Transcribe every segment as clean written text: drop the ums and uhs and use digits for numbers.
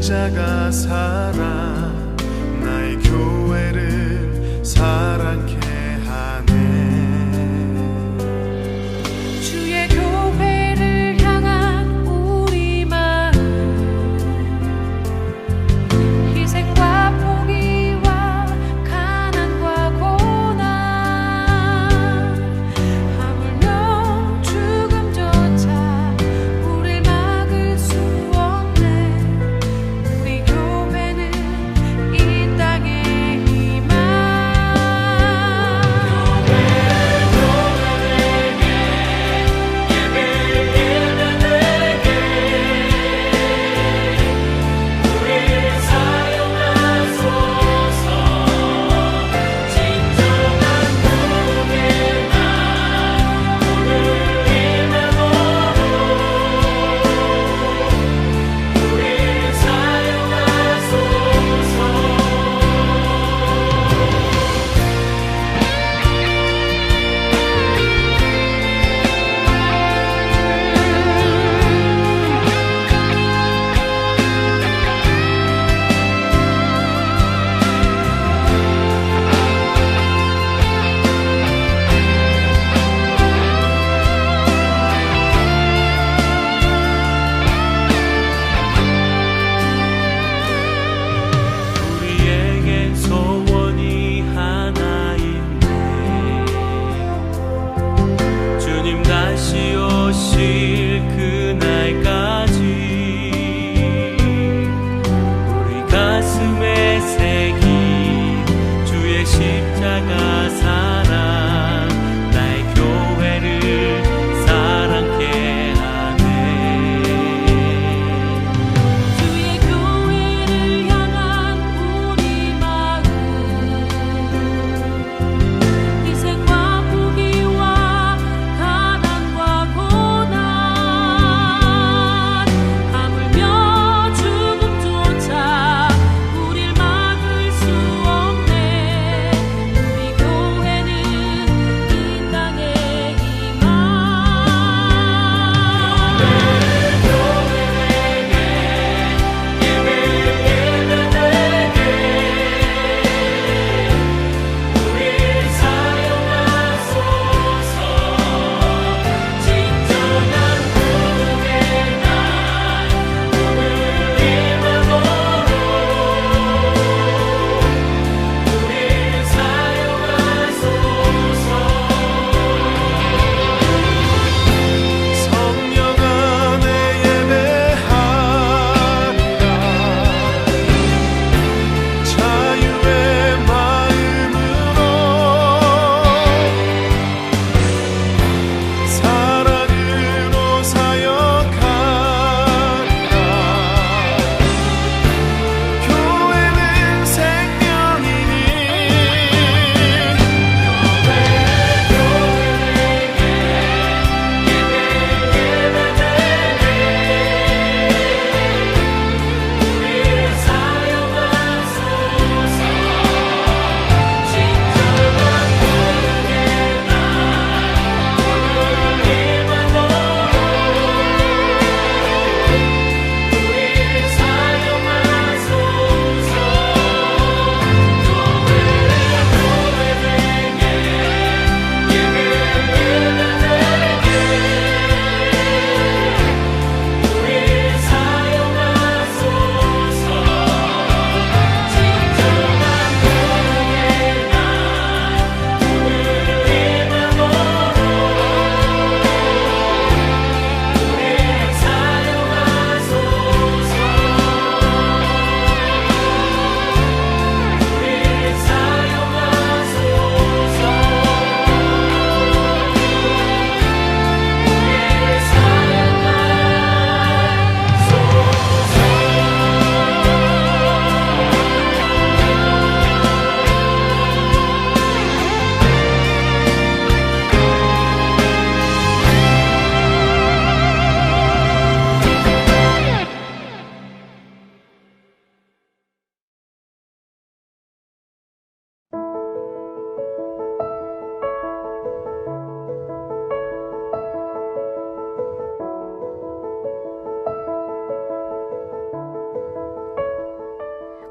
십자가 사랑 나의 교회를 사랑케 하네. 주의 교회를 향한 우리 마음 희생과 포기와 가난과 고난 하물며 죽음조차 우릴 막을 수 없네. 우리 교회는 이 땅의 희망.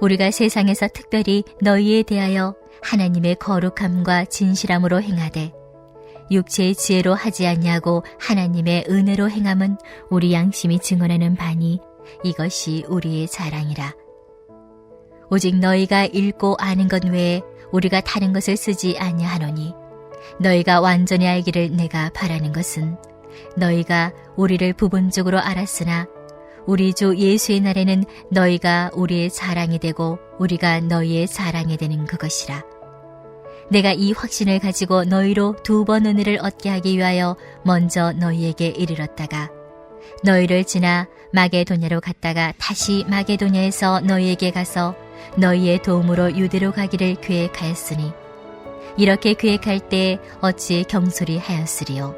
우리가 세상에서 특별히 너희에 대하여 하나님의 거룩함과 진실함으로 행하되 육체의 지혜로 하지 아니하고 하나님의 은혜로 행함은 우리 양심이 증언하는 바니 이것이 우리의 자랑이라. 오직 너희가 읽고 아는 것 외에 우리가 다른 것을 쓰지 아니하노니 너희가 완전히 알기를 내가 바라는 것은 너희가 우리를 부분적으로 알았으나 우리 주 예수의 날에는 너희가 우리의 자랑이 되고 우리가 너희의 자랑이 되는 그것이라. 내가 이 확신을 가지고 너희로 2번 은혜를 얻게 하기 위하여 먼저 너희에게 이르렀다가 너희를 지나 마게도냐로 갔다가 다시 마게도냐에서 너희에게 가서 너희의 도움으로 유대로 가기를 계획하였으니 이렇게 계획할 때 어찌 경솔히 하였으리요.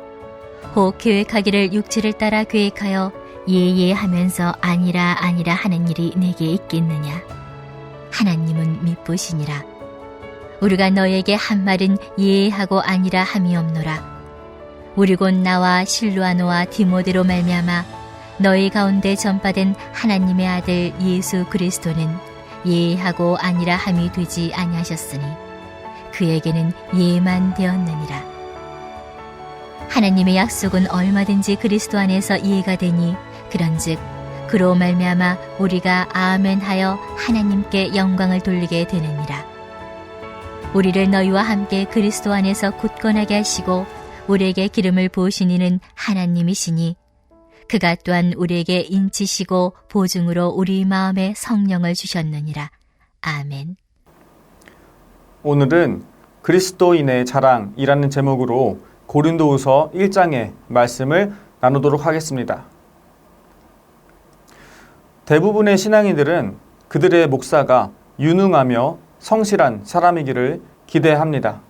혹 계획하기를 육체를 따라 계획하여 예예 하면서 아니라 하는 일이 내게 있겠느냐. 하나님은 미쁘시니라. 우리가 너에게 한 말은 예하고 아니라 함이 없노라. 우리 곧 나와 실루아노와 디모데로 말미암아 너희 가운데 전파된 하나님의 아들 예수 그리스도는 예하고 아니라 함이 되지 아니하셨으니 그에게는 예만 되었느니라. 하나님의 약속은 얼마든지 그리스도 안에서 이해가 되니 그런즉 그로 말미암아 우리가 아멘하여 하나님께 영광을 돌리게 되느니라. 우리를 너희와 함께 그리스도 안에서 굳건하게 하시고 우리에게 기름을 부으신 이는 하나님이시니 그가 또한 우리에게 인치시고 보증으로 우리 마음에 성령을 주셨느니라. 아멘. 오늘은 그리스도인의 자랑이라는 제목으로 고린도후서 1장의 말씀을 나누도록 하겠습니다. 대부분의 신앙인들은 그들의 목사가 유능하며 성실한 사람이기를 기대합니다.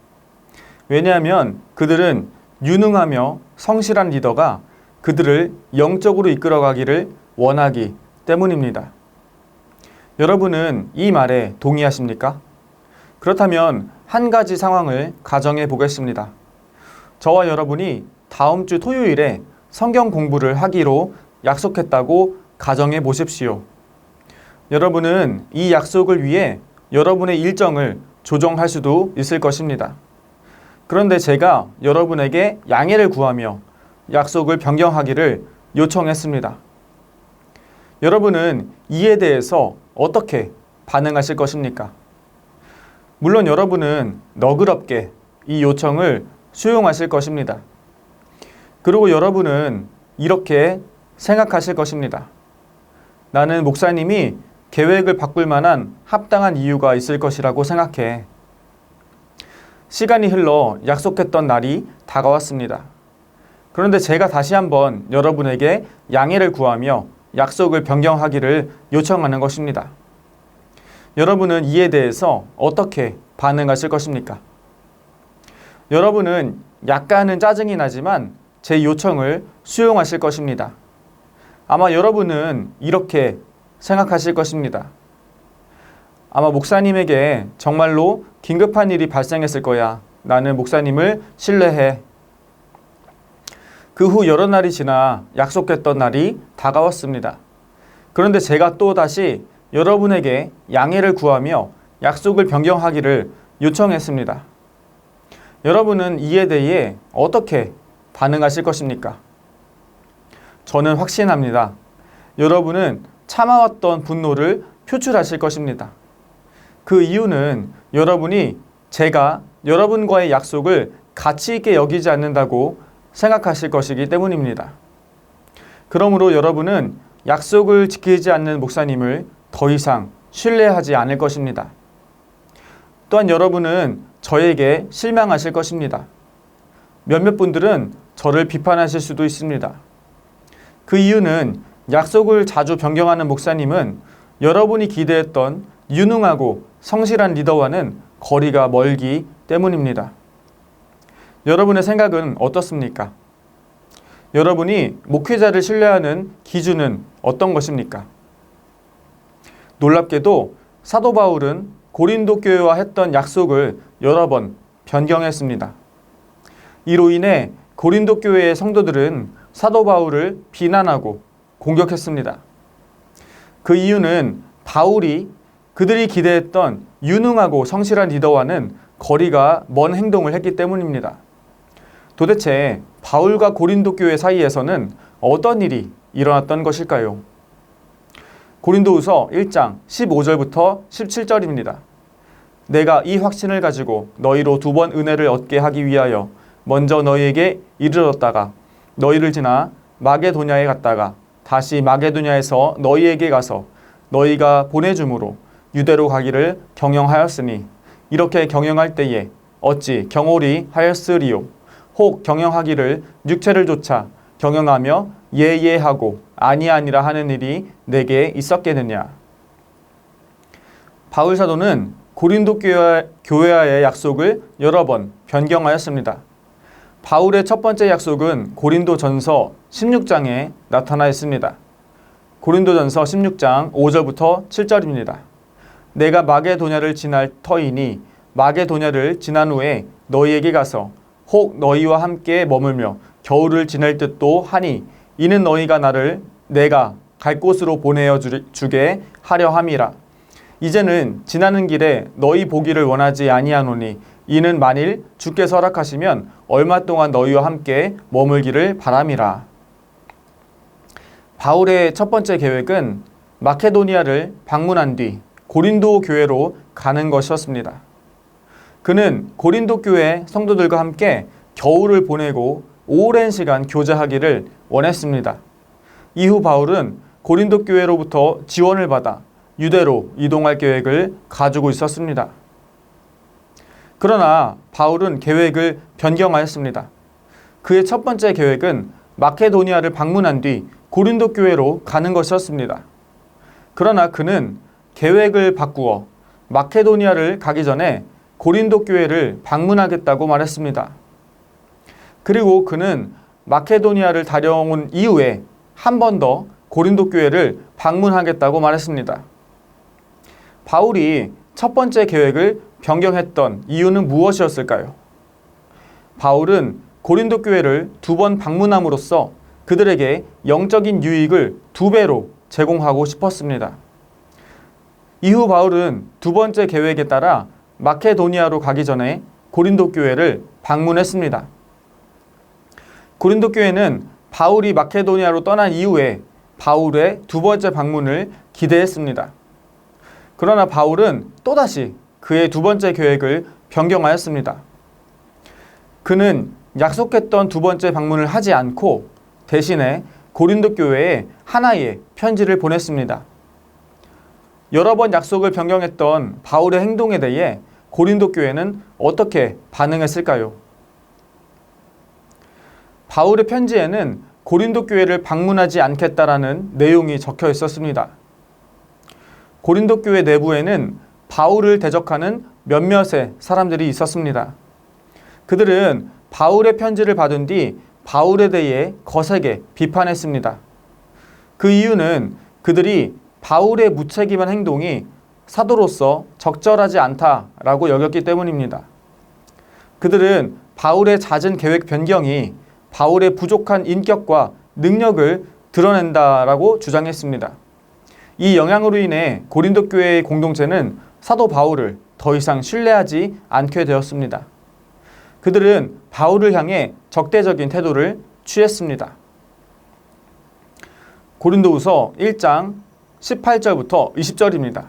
왜냐하면 그들은 유능하며 성실한 리더가 그들을 영적으로 이끌어가기를 원하기 때문입니다. 여러분은 이 말에 동의하십니까? 그렇다면 한 가지 상황을 가정해 보겠습니다. 저와 여러분이 다음 주 토요일에 성경 공부를 하기로 약속했다고 가정해 보십시오. 여러분은 이 약속을 위해 여러분의 일정을 조정할 수도 있을 것입니다. 그런데 제가 여러분에게 양해를 구하며 약속을 변경하기를 요청했습니다. 여러분은 이에 대해서 어떻게 반응하실 것입니까? 물론 여러분은 너그럽게 이 요청을 수용하실 것입니다. 그리고 여러분은 이렇게 생각하실 것입니다. 나는 목사님이 계획을 바꿀 만한 합당한 이유가 있을 것이라고 생각해. 시간이 흘러 약속했던 날이 다가왔습니다. 그런데 제가 다시 한번 여러분에게 양해를 구하며 약속을 변경하기를 요청하는 것입니다. 여러분은 이에 대해서 어떻게 반응하실 것입니까? 여러분은 약간은 짜증이 나지만 제 요청을 수용하실 것입니다. 아마 여러분은 이렇게 생각하실 것입니다. 아마 목사님에게 정말로 긴급한 일이 발생했을 거야. 나는 목사님을 신뢰해. 그 후 여러 날이 지나 약속했던 날이 다가왔습니다. 그런데 제가 또 다시 여러분에게 양해를 구하며 약속을 변경하기를 요청했습니다. 여러분은 이에 대해 어떻게 반응하실 것입니까? 저는 확신합니다. 여러분은 참아왔던 분노를 표출하실 것입니다. 그 이유는 여러분이 제가 여러분과의 약속을 가치 있게 여기지 않는다고 생각하실 것이기 때문입니다. 그러므로 여러분은 약속을 지키지 않는 목사님을 더 이상 신뢰하지 않을 것입니다. 또한 여러분은 저에게 실망하실 것입니다. 몇몇 분들은 저를 비판하실 수도 있습니다. 그 이유는 약속을 자주 변경하는 목사님은 여러분이 기대했던 유능하고 성실한 리더와는 거리가 멀기 때문입니다. 여러분의 생각은 어떻습니까? 여러분이 목회자를 신뢰하는 기준은 어떤 것입니까? 놀랍게도 사도 바울은 고린도 교회와 했던 약속을 여러 번 변경했습니다. 이로 인해 고린도 교회의 성도들은 사도 바울을 비난하고 공격했습니다. 그 이유는 바울이 그들이 기대했던 유능하고 성실한 리더와는 거리가 먼 행동을 했기 때문입니다. 도대체 바울과 고린도 교회 사이에서는 어떤 일이 일어났던 것일까요? 고린도후서 1장 15절부터 17절입니다. 내가 이 확신을 가지고 너희로 2번 은혜를 얻게 하기 위하여 먼저 너희에게 이르렀다가 너희를 지나 마게도냐에 갔다가 다시 마게도냐에서 너희에게 가서 너희가 보내줌으로 유대로 가기를 경영하였으니 이렇게 경영할 때에 어찌 경홀히 하였으리요. 혹 경영하기를 육체를 좇아 경영하며 예예하고 아니아니라 하는 일이 내게 있었겠느냐. 바울 사도는 고린도 교회와의 약속을 여러 번 변경하였습니다. 바울의 첫 번째 약속은 고린도전서 16장에 나타나 있습니다. 고린도전서 16장 5절부터 7절입니다. 내가 마게도냐를 지날 터이니 마게도냐를 지난 후에 너희에게 가서 혹 너희와 함께 머물며 겨울을 지낼 듯도 하니 이는 너희가 나를 내가 갈 곳으로 보내어 주게 하려 함이라. 이제는 지나는 길에 너희 보기를 원하지 아니하노니 이는 만일 주께서 허락하시면 얼마 동안 너희와 함께 머물기를 바람이라. 바울의 첫 번째 계획은 마케도니아를 방문한 뒤 고린도 교회로 가는 것이었습니다. 그는 고린도 교회 성도들과 함께 겨울을 보내고 오랜 시간 교제하기를 원했습니다. 이후 바울은 고린도 교회로부터 지원을 받아 유대로 이동할 계획을 가지고 있었습니다. 그러나 바울은 계획을 변경하였습니다. 그의 첫 번째 계획은 마케도니아를 방문한 뒤 고린도 교회로 가는 것이었습니다. 그러나 그는 계획을 바꾸어 마케도니아를 가기 전에 고린도 교회를 방문하겠다고 말했습니다. 그리고 그는 마케도니아를 다녀온 이후에 한 번 더 고린도 교회를 방문하겠다고 말했습니다. 바울이 첫 번째 계획을 변경했던 이유는 무엇이었을까요? 바울은 고린도 교회를 2번 방문함으로써 그들에게 영적인 유익을 2배로 제공하고 싶었습니다. 이후 바울은 두 번째 계획에 따라 마케도니아로 가기 전에 고린도 교회를 방문했습니다. 고린도 교회는 바울이 마케도니아로 떠난 이후에 바울의 두 번째 방문을 기대했습니다. 그러나 바울은 또다시 그의 두 번째 계획을 변경하였습니다. 그는 약속했던 두 번째 방문을 하지 않고 대신에 고린도 교회에 하나의 편지를 보냈습니다. 여러 번 약속을 변경했던 바울의 행동에 대해 고린도 교회는 어떻게 반응했을까요? 바울의 편지에는 고린도 교회를 방문하지 않겠다라는 내용이 적혀 있었습니다. 고린도 교회 내부에는 바울을 대적하는 몇몇의 사람들이 있었습니다. 그들은 바울의 편지를 받은 뒤 바울에 대해 거세게 비판했습니다. 그 이유는 그들이 바울의 무책임한 행동이 사도로서 적절하지 않다라고 여겼기 때문입니다. 그들은 바울의 잦은 계획 변경이 바울의 부족한 인격과 능력을 드러낸다라고 주장했습니다. 이 영향으로 인해 고린도 교회의 공동체는 사도 바울을 더 이상 신뢰하지 않게 되었습니다. 그들은 바울을 향해 적대적인 태도를 취했습니다. 고린도후서 1장 18절부터 20절입니다.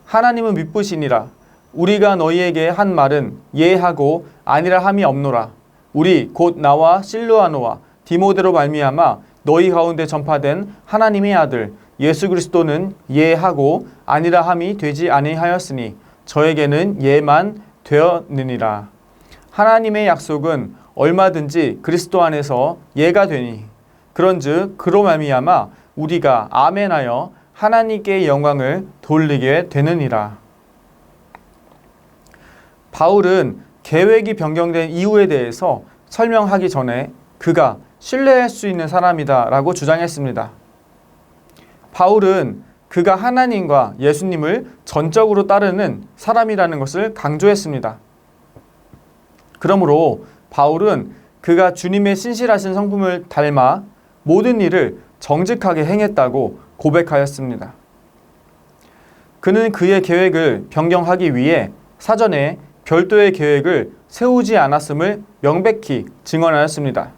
하나님은 미쁘시니라. 우리가 너희에게 한 말은 예하고 아니라 함이 없노라. 우리 곧 나와 실루아노와 디모데로 말미암아 너희 가운데 전파된 하나님의 아들 예수 그리스도는 예하고 아니라 함이 되지 아니하였으니 저에게는 예만 되었느니라. 하나님의 약속은 얼마든지 그리스도 안에서 예가 되니 그런즉 그로 말미암아 우리가 아멘하여 하나님께 영광을 돌리게 되느니라. 바울은 계획이 변경된 이유에 대해서 설명하기 전에 그가 신뢰할 수 있는 사람이다 라고 주장했습니다. 바울은 그가 하나님과 예수님을 전적으로 따르는 사람이라는 것을 강조했습니다. 그러므로 바울은 그가 주님의 신실하신 성품을 닮아 모든 일을 정직하게 행했다고 고백하였습니다. 그는 그의 계획을 변경하기 위해 사전에 별도의 계획을 세우지 않았음을 명백히 증언하였습니다.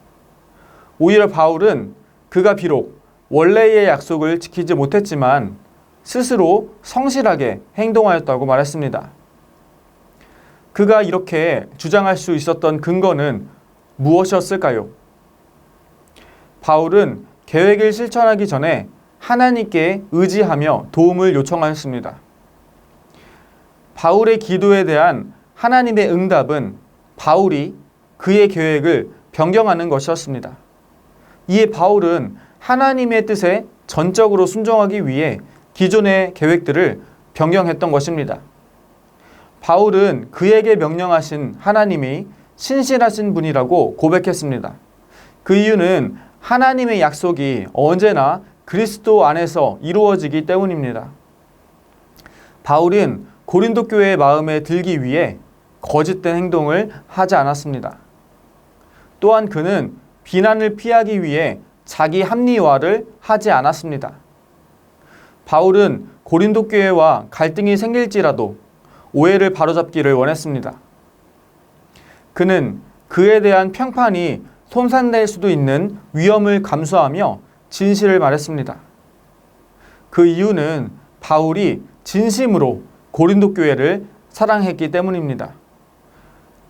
오히려 바울은 그가 비록 원래의 약속을 지키지 못했지만 스스로 성실하게 행동하였다고 말했습니다. 그가 이렇게 주장할 수 있었던 근거는 무엇이었을까요? 바울은 계획을 실천하기 전에 하나님께 의지하며 도움을 요청하였습니다. 바울의 기도에 대한 하나님의 응답은 바울이 그의 계획을 변경하는 것이었습니다. 이에 바울은 하나님의 뜻에 전적으로 순종하기 위해 기존의 계획들을 변경했던 것입니다. 바울은 그에게 명령하신 하나님이 신실하신 분이라고 고백했습니다. 그 이유는 하나님의 약속이 언제나 그리스도 안에서 이루어지기 때문입니다. 바울은 고린도 교회의 마음에 들기 위해 거짓된 행동을 하지 않았습니다. 또한 그는 비난을 피하기 위해 자기 합리화를 하지 않았습니다. 바울은 고린도 교회와 갈등이 생길지라도 오해를 바로잡기를 원했습니다. 그는 그에 대한 평판이 손상될 수도 있는 위험을 감수하며 진실을 말했습니다. 그 이유는 바울이 진심으로 고린도 교회를 사랑했기 때문입니다.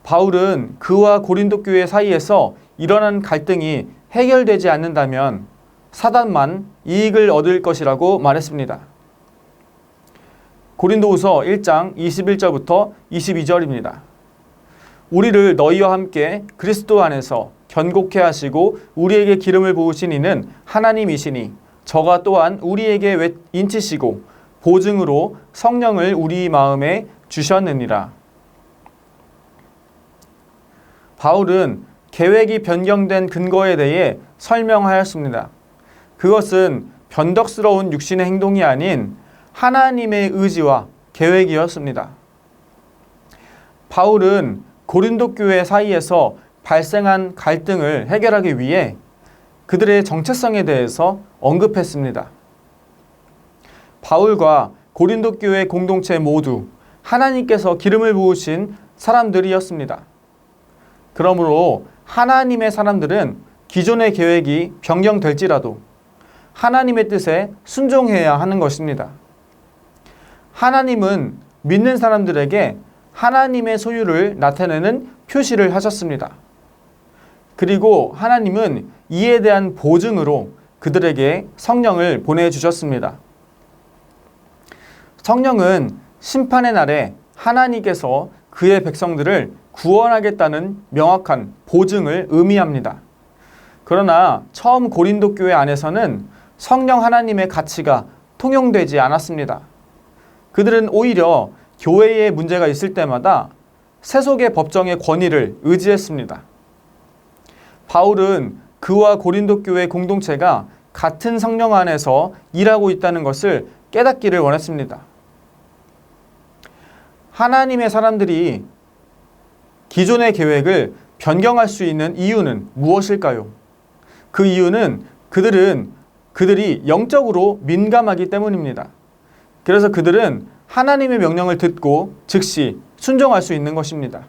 바울은 그와 고린도 교회 사이에서 일어난 갈등이 해결되지 않는다면 사단만 이익을 얻을 것이라고 말했습니다. 고린도후서 1장 21절부터 22절입니다. 우리를 너희와 함께 그리스도 안에서 견고케 하시고 우리에게 기름을 부으신 이는 하나님이시니 저가 또한 우리에게 인치시고 보증으로 성령을 우리 마음에 주셨느니라. 바울은 계획이 변경된 근거에 대해 설명하였습니다. 그것은 변덕스러운 육신의 행동이 아닌 하나님의 의지와 계획이었습니다. 바울은 고린도 교회 사이에서 발생한 갈등을 해결하기 위해 그들의 정체성에 대해서 언급했습니다. 바울과 고린도 교회 공동체 모두 하나님께서 기름을 부으신 사람들이었습니다. 그러므로 하나님의 사람들은 기존의 계획이 변경될지라도 하나님의 뜻에 순종해야 하는 것입니다. 하나님은 믿는 사람들에게 하나님의 소유를 나타내는 표시를 하셨습니다. 그리고 하나님은 이에 대한 보증으로 그들에게 성령을 보내주셨습니다. 성령은 심판의 날에 하나님께서 그의 백성들을 구원하겠다는 명확한 보증을 의미합니다. 그러나 처음 고린도 교회 안에서는 성령 하나님의 가치가 통용되지 않았습니다. 그들은 오히려 교회에 문제가 있을 때마다 세속의 법정의 권위를 의지했습니다. 바울은 그와 고린도 교회 공동체가 같은 성령 안에서 일하고 있다는 것을 깨닫기를 원했습니다. 하나님의 사람들이 기존의 계획을 변경할 수 있는 이유는 무엇일까요? 그 이유는 그들이 영적으로 민감하기 때문입니다. 그래서 그들은 하나님의 명령을 듣고 즉시 순종할 수 있는 것입니다.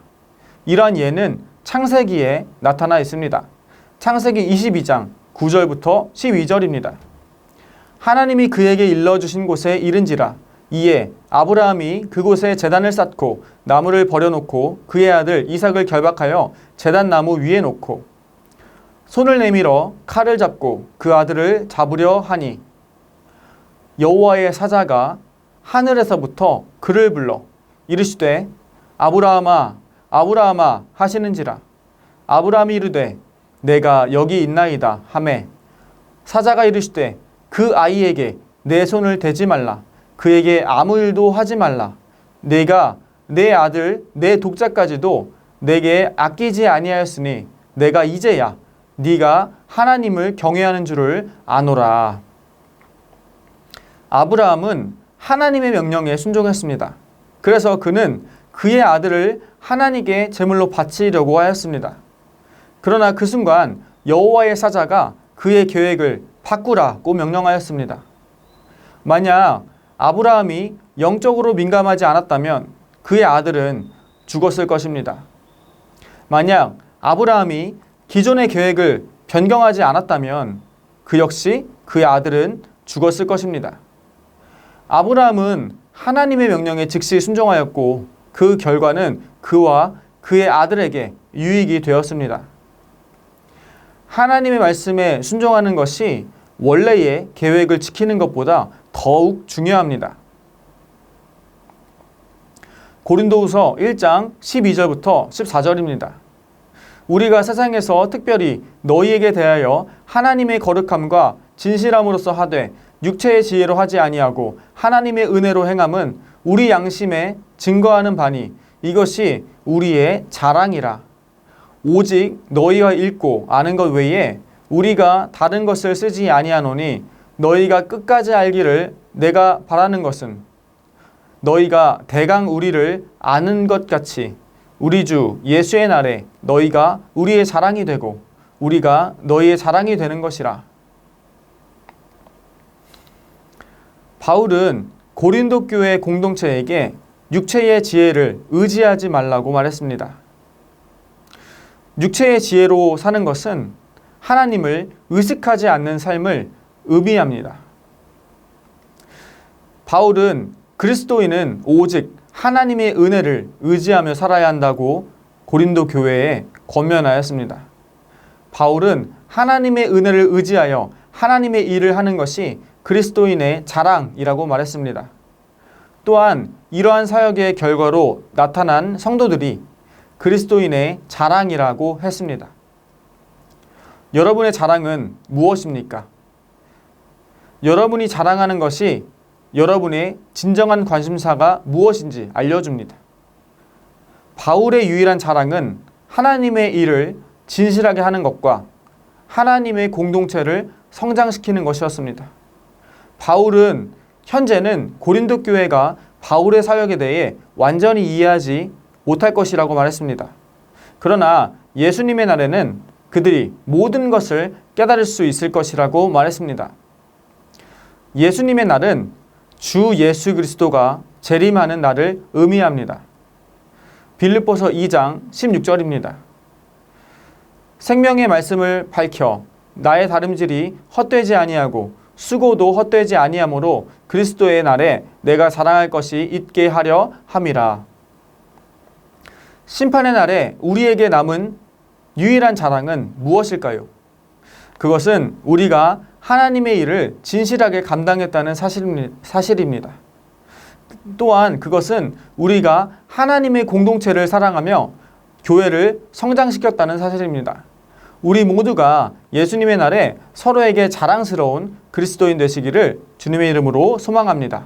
이러한 예는 창세기에 나타나 있습니다. 창세기 22장 9절부터 12절입니다. 하나님이 그에게 일러주신 곳에 이른지라 이에 아브라함이 그곳에 제단을 쌓고 나무를 버려놓고 그의 아들 이삭을 결박하여 제단 나무 위에 놓고 손을 내밀어 칼을 잡고 그 아들을 잡으려 하니 여호와의 사자가 하늘에서부터 그를 불러 이르시되 아브라함아 아브라함아 하시는지라 아브라함이 이르되 내가 여기 있나이다 하매 사자가 이르시되 그 아이에게 내 손을 대지 말라 그에게 아무 일도 하지 말라 내가 내 아들 내 독자까지도 내게 아끼지 아니하였으니 내가 이제야 네가 하나님을 경외하는 줄을 아노라. 아브라함은 하나님의 명령에 순종했습니다. 그래서 그는 그의 아들을 하나님께 제물로 바치려고 하였습니다. 그러나 그 순간 여호와의 사자가 그의 계획을 바꾸라고 명령하였습니다. 만약 아브라함이 영적으로 민감하지 않았다면 그의 아들은 죽었을 것입니다. 만약 아브라함이 기존의 계획을 변경하지 않았다면 그 역시 그의 아들은 죽었을 것입니다. 아브라함은 하나님의 명령에 즉시 순종하였고 그 결과는 그와 그의 아들에게 유익이 되었습니다. 하나님의 말씀에 순종하는 것이 원래의 계획을 지키는 것보다 더욱 중요합니다. 고린도후서 1장 12절부터 14절입니다. 우리가 세상에서 특별히 너희에게 대하여 하나님의 거룩함과 진실함으로써 하되 육체의 지혜로 하지 아니하고 하나님의 은혜로 행함은 우리 양심에 증거하는 바니 이것이 우리의 자랑이라. 오직 너희가 읽고 아는 것 외에 우리가 다른 것을 쓰지 아니하노니 너희가 끝까지 알기를 내가 바라는 것은 너희가 대강 우리를 아는 것 같이 우리 주 예수의 날에 너희가 우리의 자랑이 되고 우리가 너희의 자랑이 되는 것이라. 바울은 고린도 교회 공동체에게 육체의 지혜를 의지하지 말라고 말했습니다. 육체의 지혜로 사는 것은 하나님을 의식하지 않는 삶을 의미합니다. 바울은 그리스도인은 오직 하나님의 은혜를 의지하며 살아야 한다고 고린도 교회에 권면하였습니다. 바울은 하나님의 은혜를 의지하여 하나님의 일을 하는 것이 그리스도인의 자랑이라고 말했습니다. 또한 이러한 사역의 결과로 나타난 성도들이 그리스도인의 자랑이라고 했습니다. 여러분의 자랑은 무엇입니까? 여러분이 자랑하는 것이 여러분의 진정한 관심사가 무엇인지 알려줍니다. 바울의 유일한 자랑은 하나님의 일을 진실하게 하는 것과 하나님의 공동체를 성장시키는 것이었습니다. 바울은 현재는 고린도 교회가 바울의 사역에 대해 완전히 이해하지 못할 것이라고 말했습니다. 그러나 예수님의 날에는 그들이 모든 것을 깨달을 수 있을 것이라고 말했습니다. 예수님의 날은 주 예수 그리스도가 재림하는 날을 의미합니다. 빌립보서 2장 16절입니다. 생명의 말씀을 밝혀 나의 다름질이 헛되지 아니하고 수고도 헛되지 아니하므로 그리스도의 날에 내가 자랑할 것이 있게 하려 함이라. 심판의 날에 우리에게 남은 유일한 자랑은 무엇일까요? 그것은 우리가 하나님의 일을 진실하게 감당했다는 사실입니다. 또한 그것은 우리가 하나님의 공동체를 사랑하며 교회를 성장시켰다는 사실입니다. 우리 모두가 예수님의 날에 서로에게 자랑스러운 그리스도인 되시기를 주님의 이름으로 소망합니다.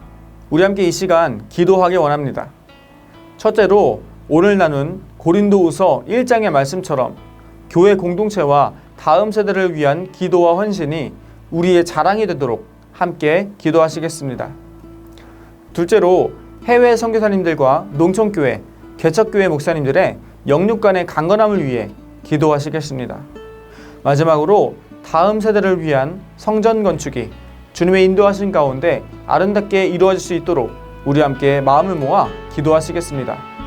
우리 함께 이 시간 기도하기 원합니다. 첫째로 오늘 나눈 고린도후서 1장의 말씀처럼 교회 공동체와 다음 세대를 위한 기도와 헌신이 우리의 자랑이 되도록 함께 기도하시겠습니다. 둘째로 해외 선교사님들과 농촌교회, 개척교회 목사님들의 영육 간의 강건함을 위해 기도하시겠습니다. 마지막으로 다음 세대를 위한 성전 건축이 주님의 인도하신 가운데 아름답게 이루어질 수 있도록 우리 함께 마음을 모아 기도하시겠습니다.